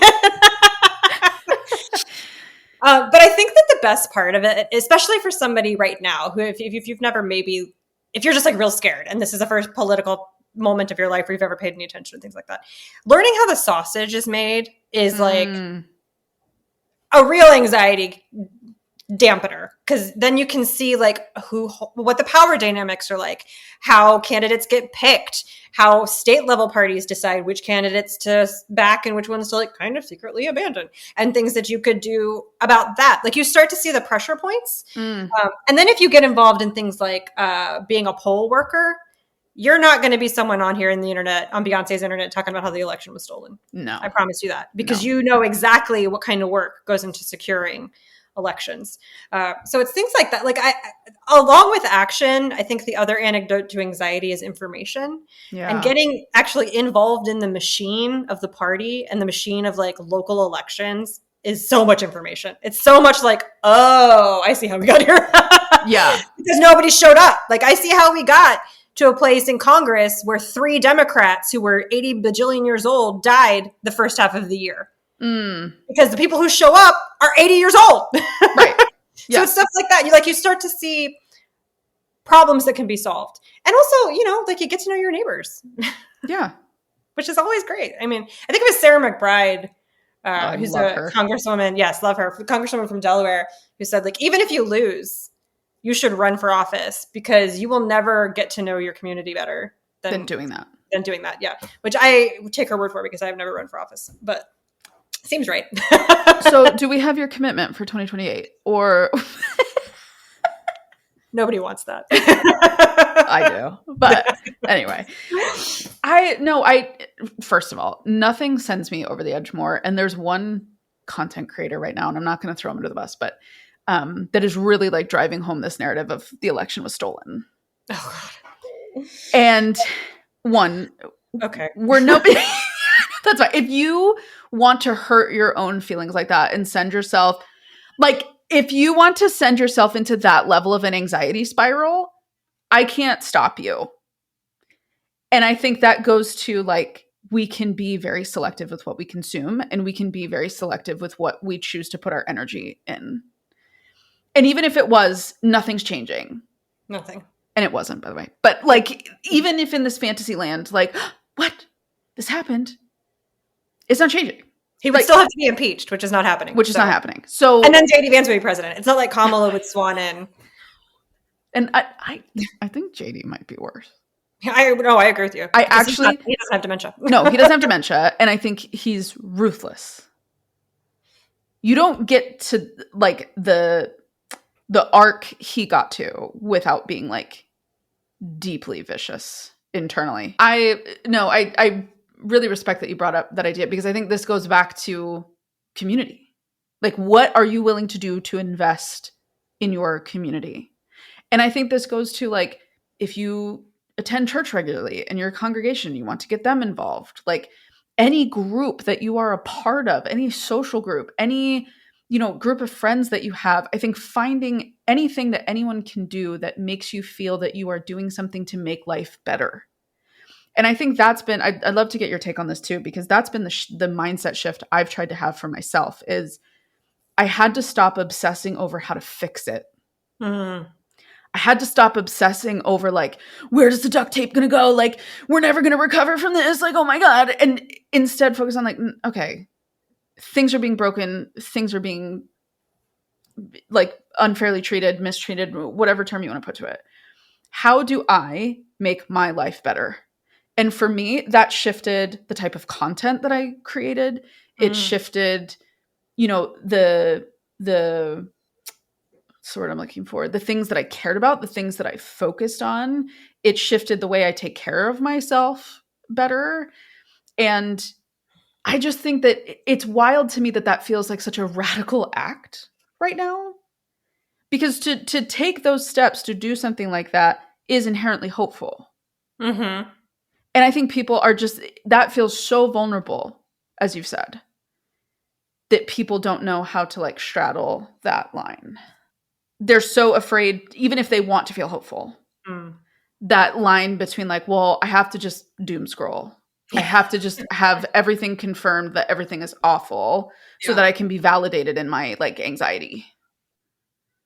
Speaker 2: But I think that the best part of it, especially for somebody right now who, if you've never if you're just like real scared and this is the first political moment of your life where you've ever paid any attention to things like that, learning how the sausage is made is like a real anxiety dampener, because then you can see like what the power dynamics are like, how candidates get picked, how state level parties decide which candidates to back and which ones to like kind of secretly abandon, and things that you could do about that. Like you start to see the pressure points. And then if you get involved in things like being a poll worker, you're not going to be someone on here in the internet, on Beyonce's internet, talking about how the election was stolen.
Speaker 1: No.
Speaker 2: I promise you that, because you know exactly what kind of work goes into securing elections. So it's things like that. Like along with action, I think the other antidote to anxiety is information and getting actually involved in the machine of the party and the machine of like local elections is so much information. It's so much like, oh, I see how we got here.
Speaker 1: Yeah.
Speaker 2: Because nobody showed up. Like I see how we got to a place in Congress where 3 Democrats who were 80 bajillion years old died the first half of the year. Because the people who show up are 80 years old.
Speaker 1: Right.
Speaker 2: So it's stuff like that. You start to see problems that can be solved. And also, like you get to know your neighbors.
Speaker 1: Yeah.
Speaker 2: Which is always great. I mean, I think it was Sarah McBride, who's a congresswoman. Yes, love her. Congresswoman from Delaware, who said, like, even if you lose, you should run for office because you will never get to know your community better than
Speaker 1: doing that.
Speaker 2: Yeah. Which I take her word for because I've never run for office. But seems right.
Speaker 1: So do we have your commitment for 2028 or?
Speaker 2: Nobody wants that.
Speaker 1: I do. But anyway, first of all, nothing sends me over the edge more. And there's one content creator right now, and I'm not going to throw him under the bus, but that is really like driving home this narrative of the election was stolen.
Speaker 2: Oh God.
Speaker 1: And we're nobody. That's right. If you want to hurt your own feelings like that and send yourself, like, if you want to send yourself into that level of an anxiety spiral, I can't stop you. And I think that goes to like, we can be very selective with what we consume, and we can be very selective with what we choose to put our energy in. And even if it was, nothing's changing.
Speaker 2: Nothing.
Speaker 1: And it wasn't, by the way. But like, even if in this fantasy land, like, what? This happened. It's not changing.
Speaker 2: He would still have to be impeached, which is not happening.
Speaker 1: So,
Speaker 2: and then JD Vance would be president. It's not like Kamala would swan in.
Speaker 1: And I think JD might be worse.
Speaker 2: I agree with you.
Speaker 1: He
Speaker 2: doesn't have dementia.
Speaker 1: No, he doesn't have dementia, and I think he's ruthless. You don't get to like the arc he got to without being like deeply vicious internally. I really respect that you brought up that idea, because I think this goes back to community. Like, what are you willing to do to invest in your community? And I think this goes to like, if you attend church regularly and your congregation, you want to get them involved, like any group that you are a part of, any social group, any, group of friends that you have, I think finding anything that anyone can do that makes you feel that you are doing something to make life better. And I think that's been, I'd love to get your take on this too, because that's been the mindset shift I've tried to have for myself is I had to stop obsessing over how to fix it.
Speaker 2: Mm.
Speaker 1: I had to stop obsessing over like, where does the duct tape going to go? Like, we're never going to recover from this. Like, oh my God. And instead focus on like, okay, things are being broken. Things are being like unfairly treated, mistreated, whatever term you want to put to it. How do I make my life better? And for me, that shifted the type of content that I created. It shifted, you know, the word I'm looking for, the things that I cared about, the things that I focused on. It shifted the way I take care of myself better. And I just think that it's wild to me that that feels like such a radical act right now. Because to take those steps to do something like that is inherently hopeful.
Speaker 2: Mm-hmm.
Speaker 1: And I think people are just, that feels so vulnerable, as you've said, that people don't know how to like straddle that line. They're so afraid, even if they want to feel hopeful, that line between like, well, I have to just doom scroll. I have to just have everything confirmed that everything is awful so that I can be validated in my like anxiety.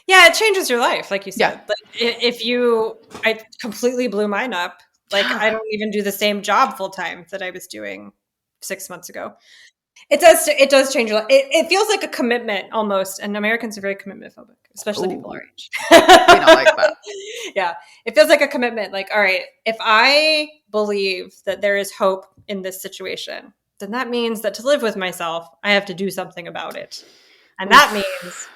Speaker 2: Yeah, it changes your life, like you said.
Speaker 1: Yeah.
Speaker 2: Like I completely blew mine up. Like I don't even do the same job full time that I was doing 6 months ago. It does change your life. It feels like a commitment almost, and Americans are very commitment phobic, especially people our age.
Speaker 1: We don't like that.
Speaker 2: Yeah, it feels like a commitment. Like, all right, if I believe that there is hope in this situation, then that means that to live with myself, I have to do something about it, and that means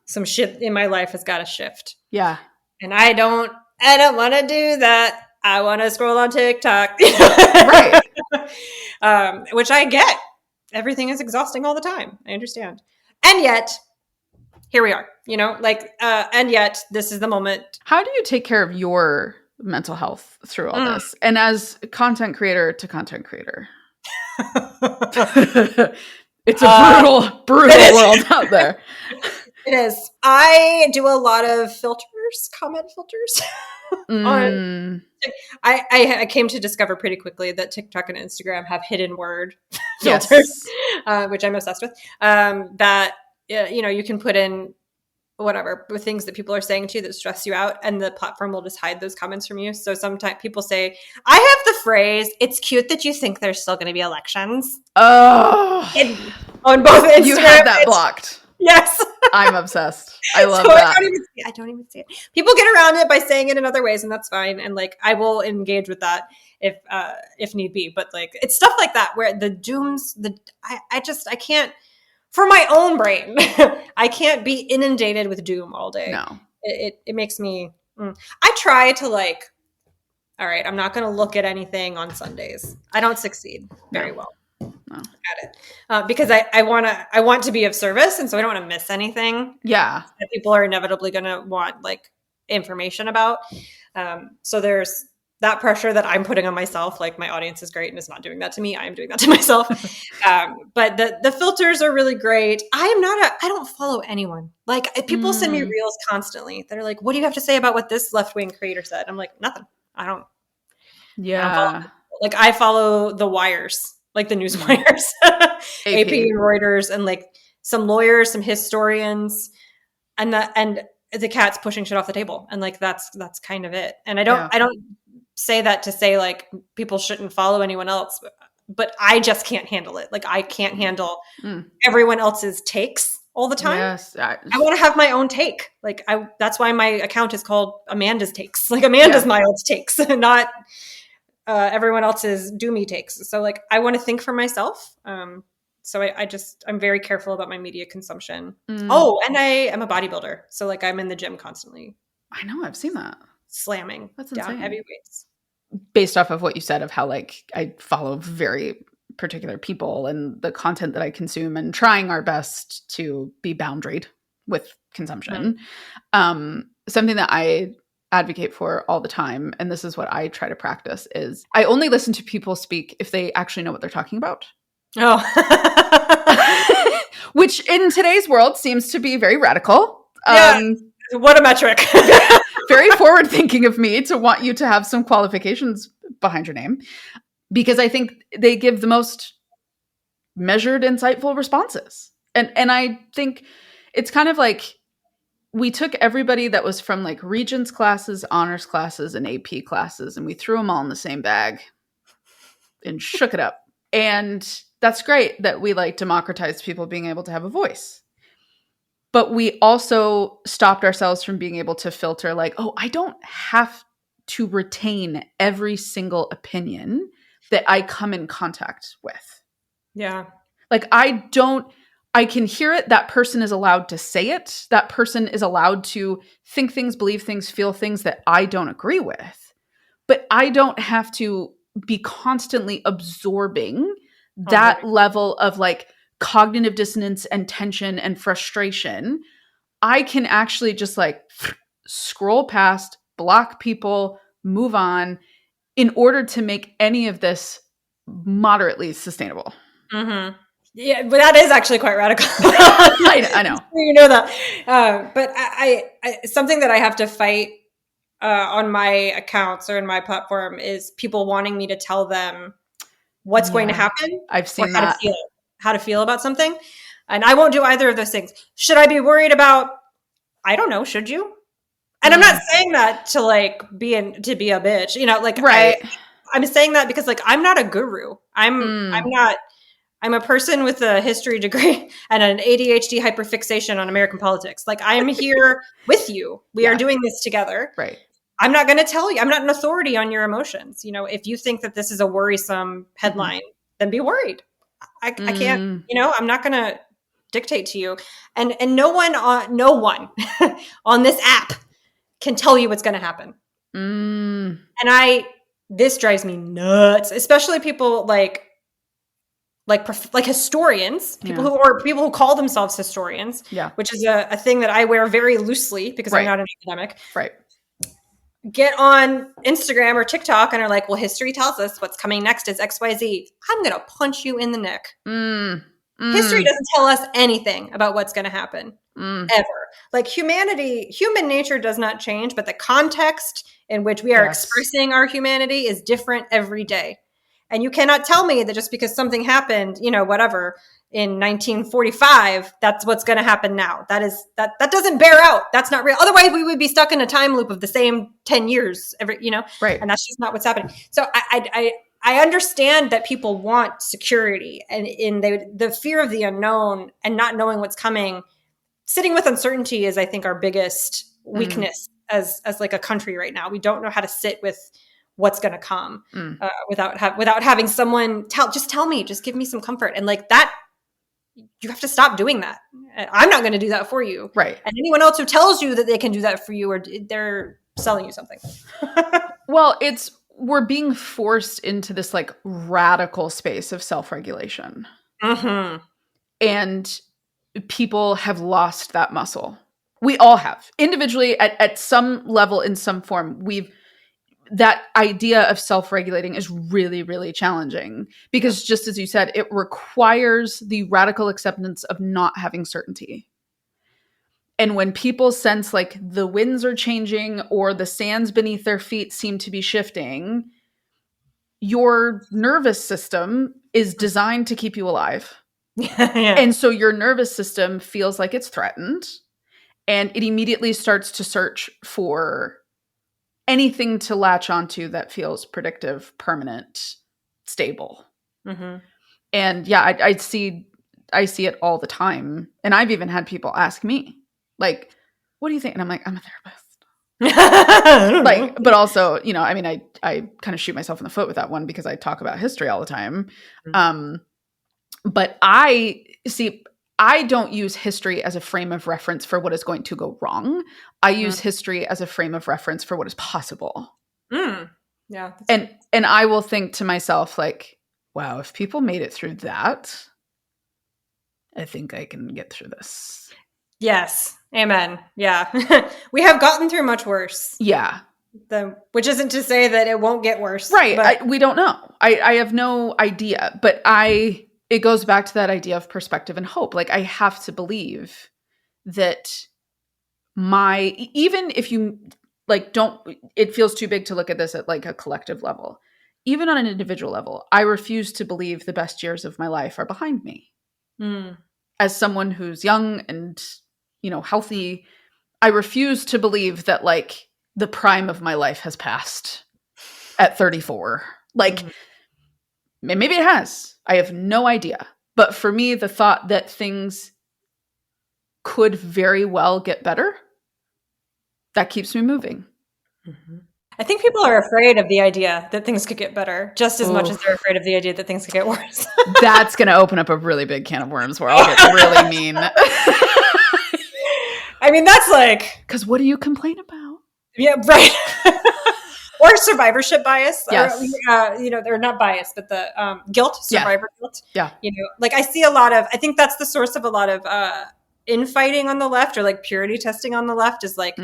Speaker 2: some shit in my life has got to shift.
Speaker 1: Yeah.
Speaker 2: And I don't want to do that. I want to scroll on TikTok.
Speaker 1: Right.
Speaker 2: Which I get. Everything is exhausting all the time. I understand. And yet, here we are, you know, like, and yet this is the moment.
Speaker 1: How do you take care of your mental health through all this? And as content creator to content creator, it's a brutal world out there.
Speaker 2: It is. I do a lot of comment filters. I came to discover pretty quickly that TikTok and Instagram have hidden word filters, which I'm obsessed with. That, you know, you can put in whatever things that people are saying to you that stress you out, and the platform will just hide those comments from you. So sometimes people say, I have the phrase, "It's cute that you think there's still going to be elections." Oh, on both Instagram.
Speaker 1: You have that blocked.
Speaker 2: Yes.
Speaker 1: I'm obsessed. I love that.
Speaker 2: I don't even see it. People get around it by saying it in other ways, and that's fine. And like, I will engage with that if need be. But like, it's stuff like that where I can't, for my own brain, I can't be inundated with doom all day.
Speaker 1: No.
Speaker 2: It makes me, I try to like, all right, I'm not going to look at anything on Sundays. I don't succeed very well. No. At it because I want to be of service, and so I don't want to miss anything.
Speaker 1: Yeah,
Speaker 2: that people are inevitably going to want like information about. So there's that pressure that I'm putting on myself. Like, my audience is great and it's not doing that to me. I am doing that to myself. But the filters are really great. I don't follow anyone. Like, people send me reels constantly. They're like, "What do you have to say about what this left-wing creator said?" I'm like, nothing. I don't follow. Like, I follow the wires. Like the news wires, AP and Reuters, and like some lawyers, some historians, and the cat's pushing shit off the table. And like, that's kind of it. And I don't say that to say like people shouldn't follow anyone else, but I just can't handle it. Like, I can't handle everyone else's takes all the time. Yes. I want to have my own take. Like, that's why my account is called Amanda's Takes. Like, Amanda's Mild Takes, not everyone else's doomy takes. So like, I want to think for myself. So I'm very careful about my media consumption. Oh, and I am a bodybuilder. So like, I'm in the gym constantly.
Speaker 1: I know, I've seen that.
Speaker 2: Slamming down heavy weights.
Speaker 1: Based off of what you said of how like I follow very particular people and the content that I consume, and trying our best to be boundaried with consumption. Something that I advocate for all the time, and this is what I try to practice, is I only listen to people speak if they actually know what they're talking about. Oh. Which in today's world seems to be very radical.
Speaker 2: What a metric.
Speaker 1: Very forward thinking of me to want you to have some qualifications behind your name, because I think they give the most measured, insightful responses. And I think it's kind of like we took everybody that was from like Regents classes, honors classes, and AP classes, and we threw them all in the same bag and shook it up. And that's great that we like democratize people being able to have a voice. But we also stopped ourselves from being able to filter like, oh, I don't have to retain every single opinion that I come in contact with.
Speaker 2: Yeah.
Speaker 1: Like I can hear it. That person is allowed to say it. That person is allowed to think things, believe things, feel things that I don't agree with. But I don't have to be constantly absorbing that level of like cognitive dissonance and tension and frustration. I can actually just like scroll past, block people, move on in order to make any of this moderately sustainable.
Speaker 2: Mm-hmm. Yeah, but that is actually quite radical.
Speaker 1: I know.
Speaker 2: You know that. But I something that I have to fight on my accounts or in my platform is people wanting me to tell them what's going to happen.
Speaker 1: I've seen
Speaker 2: how
Speaker 1: that.
Speaker 2: How to feel about something. And I won't do either of those things. Should I be worried about, I don't know, should you? And I'm not saying that to like be a bitch, you know, like
Speaker 1: right.
Speaker 2: I'm saying that because like I'm not a guru. I'm a person with a history degree and an ADHD hyperfixation on American politics. Like I am here with you. We are doing this together.
Speaker 1: Right.
Speaker 2: I'm not going to tell you. I'm not an authority on your emotions. You know, if you think that this is a worrisome headline, then be worried. I can't, you know, I'm not going to dictate to you. And no one on this app can tell you what's going to happen. And this drives me nuts, especially people like historians, people who call themselves historians, which is a thing that I wear very loosely because I'm not an academic.
Speaker 1: Right.
Speaker 2: Get on Instagram or TikTok and are like, well, history tells us what's coming next is XYZ. I'm going to punch you in the neck. History doesn't tell us anything about what's going to happen ever. Like human nature does not change, but the context in which we are expressing our humanity is different every day. And you cannot tell me that just because something happened, you know, whatever, in 1945, that's what's going to happen now. That doesn't bear out. That's not real. Otherwise, we would be stuck in a time loop of the same 10 years every, you know,
Speaker 1: right.
Speaker 2: And that's just not what's happening. So I understand that people want security and the fear of the unknown and not knowing what's coming. Sitting with uncertainty is, I think, our biggest weakness as like a country right now. We don't know how to sit with what's going to come without having someone tell me, just give me some comfort. And like that, you have to stop doing that. I'm not going to do that for you.
Speaker 1: Right.
Speaker 2: And anyone else who tells you that they can do that for you, or they're selling you something.
Speaker 1: Well, we're being forced into this like radical space of self-regulation. And people have lost that muscle. We all have. Individually, at some level, in some form, that idea of self-regulating is really, really challenging because just as you said, it requires the radical acceptance of not having certainty. And when people sense like the winds are changing or the sands beneath their feet seem to be shifting, your nervous system is designed to keep you alive. And so your nervous system feels like it's threatened and it immediately starts to search for anything to latch onto that feels predictive, permanent, stable. And I see it all the time. And I've even had people ask me, like, what do you think? And I'm like, I'm a therapist. Like, but also, you know, I mean, I kind of shoot myself in the foot with that one because I talk about history all the time. But I don't use history as a frame of reference for what is going to go wrong. I use history as a frame of reference for what is possible.
Speaker 2: Yeah.
Speaker 1: And I will think to myself like, wow, if people made it through that, I think I can get through this.
Speaker 2: Yes. Amen. Yeah. We have gotten through much worse.
Speaker 1: Yeah.
Speaker 2: Which isn't to say that it won't get worse.
Speaker 1: Right. We don't know. I have no idea, but it goes back to that idea of perspective and hope. Like I have to believe that even if you like it feels too big to look at this at like a collective level. even on an individual level, I refuse to believe the best years of my life are behind me. As someone who's young and, healthy, I refuse to believe that like the prime of my life has passed at 34. Like maybe it has. I have no idea. But for me, the thought that things could very well get better, that keeps me moving.
Speaker 2: I think people are afraid of the idea that things could get better just as much as they're afraid of the idea that things could get worse.
Speaker 1: That's going to open up a really big can of worms where I'll get really mean.
Speaker 2: I mean, that's like...
Speaker 1: Because what do you complain about?
Speaker 2: Yeah, right. Or survivorship bias.
Speaker 1: Yes.
Speaker 2: Or, they're not bias, but the survivor guilt.
Speaker 1: Yeah.
Speaker 2: Like I see a lot of... I think that's the source of a lot of infighting on the left, or like purity testing on the left, is like...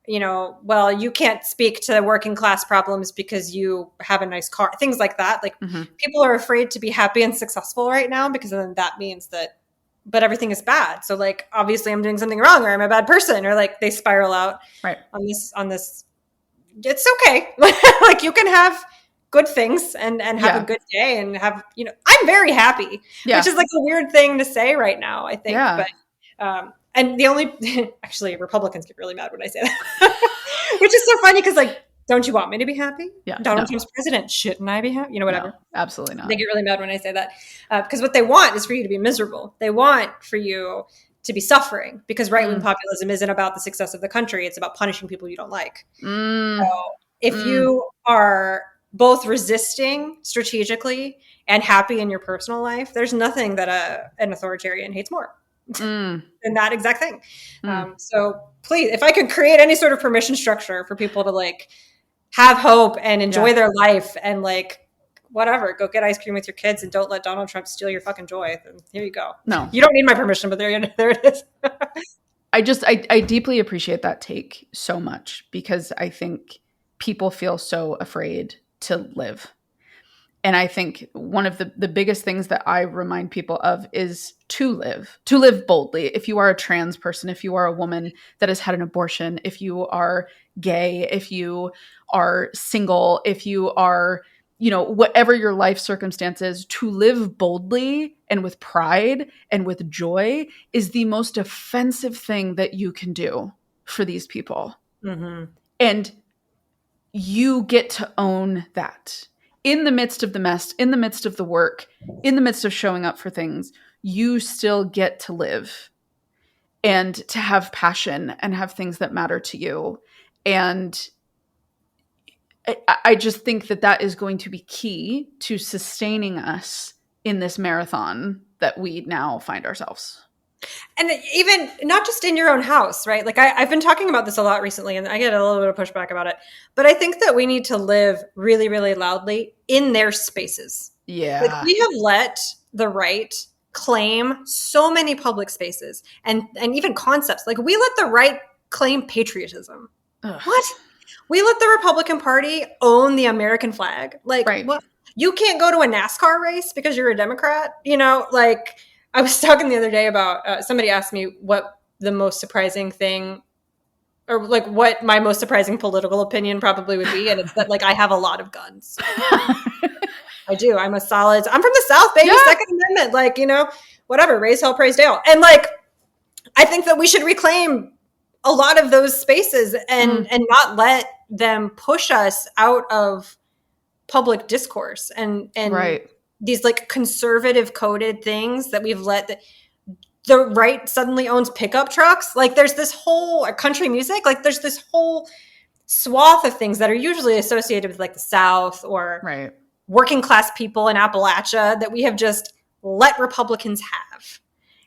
Speaker 2: well, you can't speak to working class problems because you have a nice car, things like that. Like people are afraid to be happy and successful right now because then that means that, but everything is bad. So like, obviously I'm doing something wrong, or I'm a bad person, or like they spiral out on this. It's okay. Like you can have good things and have a good day and have, I'm very happy, which is like a weird thing to say right now, I think. But, and the only, actually, Republicans get really mad when I say that, which is so funny because, like, don't you want me to be happy?
Speaker 1: Yeah,
Speaker 2: Donald Trump's president. Shouldn't I be happy? Whatever.
Speaker 1: No, absolutely not.
Speaker 2: They get really mad when I say that because what they want is for you to be miserable. They want for you to be suffering because right-wing populism isn't about the success of the country. It's about punishing people you don't like. So if you are both resisting strategically and happy in your personal life, there's nothing that an authoritarian hates more. And that exact thing. So please, if I could create any sort of permission structure for people to like have hope and enjoy their life and like whatever, go get ice cream with your kids and don't let Donald Trump steal your fucking joy, then here you go. No, you don't need my permission, but there it is.
Speaker 1: I deeply appreciate that take so much because I think people feel so afraid to live. And I think one of the biggest things that I remind people of is to live boldly. If you are a trans person, if you are a woman that has had an abortion, if you are gay, if you are single, if you are, whatever your life circumstances, to live boldly and with pride and with joy is the most offensive thing that you can do for these people. And you get to own that. In the midst of the mess, in the midst of the work, in the midst of showing up for things, you still get to live and to have passion and have things that matter to you. And I just think that is going to be key to sustaining us in this marathon that we now find ourselves.
Speaker 2: And even not just in your own house, right? Like I've been talking about this a lot recently and I get a little bit of pushback about it, but I think that we need to live really, really loudly in their spaces.
Speaker 1: Yeah.
Speaker 2: Like we have let the right claim so many public spaces and even concepts. Like we let the right claim patriotism. Ugh. What? We let the Republican Party own the American flag. Like what? You can't go to a NASCAR race because you're a Democrat, like I was talking the other day about somebody asked me what the most surprising thing or like what my most surprising political opinion probably would be. And it's that like I have a lot of guns. I do. I'm from the South, baby. Yeah. Second Amendment, like, whatever, raise hell, praise Dale. And like, I think that we should reclaim a lot of those spaces and not let them push us out of public discourse and these like conservative coded things that we've let the right suddenly owns pickup trucks. Like there's this whole country music, like there's this whole swath of things that are usually associated with like the South or working class people in Appalachia that we have just let Republicans have.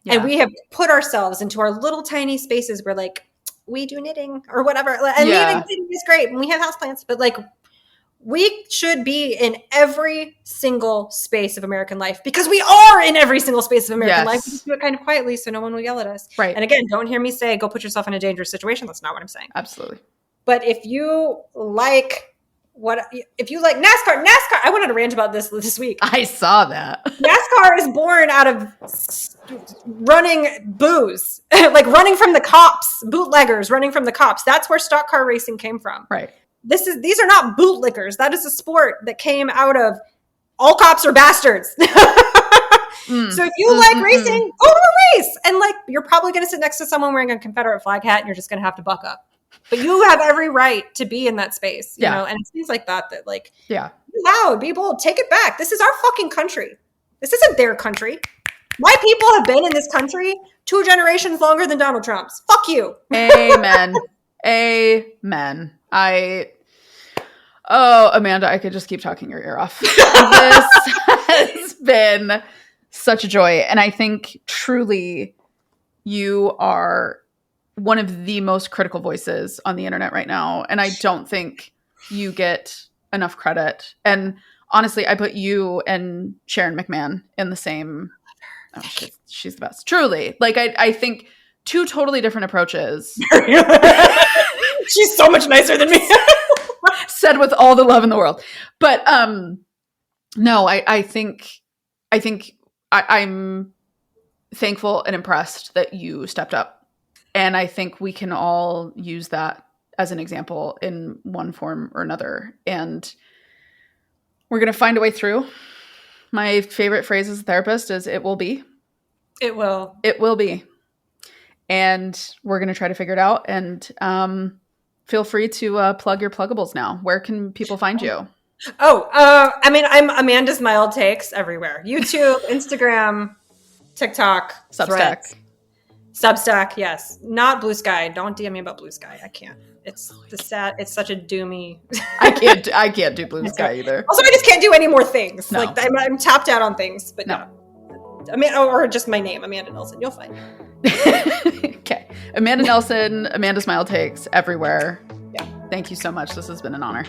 Speaker 2: Yeah. And we have put ourselves into our little tiny spaces where like we do knitting or whatever. And knitting is great. And we have houseplants, but like we should be in every single space of American life because we are in every single space of American life. We just do it kind of quietly so no one will yell at us. Right. And again, don't hear me say, go put yourself in a dangerous situation. That's not what I'm saying.
Speaker 1: Absolutely.
Speaker 2: But if you like NASCAR, I wanted to rant about this week.
Speaker 1: I saw that.
Speaker 2: NASCAR is born out of running like running from the cops, bootleggers running from the cops. That's where stock car racing came from.
Speaker 1: Right.
Speaker 2: these are not bootlickers. That is a sport that came out of all cops are bastards. So if you like racing, go to a race. And like, you're probably going to sit next to someone wearing a Confederate flag hat and you're just going to have to buck up. But you have every right to be in that space, you know? And it seems like that like, be loud, be bold, take it back. This is our fucking country. This isn't their country. My people have been in this country 2 generations longer than Donald Trump's. Fuck you.
Speaker 1: Amen. Amen. Amanda, I could just keep talking your ear off. This has been such a joy. And I think truly you are one of the most critical voices on the internet right now. And I don't think you get enough credit. And honestly, I put you and Sharon McMahon in the same. Oh, she's the best. Truly. Like, I think 2 totally different approaches.
Speaker 2: She's so much nicer than me.
Speaker 1: Said with all the love in the world. But no, I think I'm thankful and impressed that you stepped up. And I think we can all use that as an example in one form or another. And we're going to find a way through. My favorite phrase as a therapist is it will be.
Speaker 2: It will.
Speaker 1: It will be. And we're going to try to figure it out. And feel free to plug your pluggables now. Where can people find you?
Speaker 2: I mean, I'm Amanda's Mild Takes everywhere. YouTube, Instagram, TikTok,
Speaker 1: Substack.
Speaker 2: Threads. Substack, yes. Not Blue Sky. Don't DM me about Blue Sky. I can't. It's such a doomy.
Speaker 1: I can't do Blue Sky either.
Speaker 2: Also, I just can't do any more things.
Speaker 1: No.
Speaker 2: Like I'm tapped out on things, but
Speaker 1: no.
Speaker 2: Or just my name, Amanda Nelson. You'll find me.
Speaker 1: Okay. Amanda Nelson, Amanda Smile Takes everywhere.
Speaker 2: Yeah.
Speaker 1: Thank you so much. This has been an honor.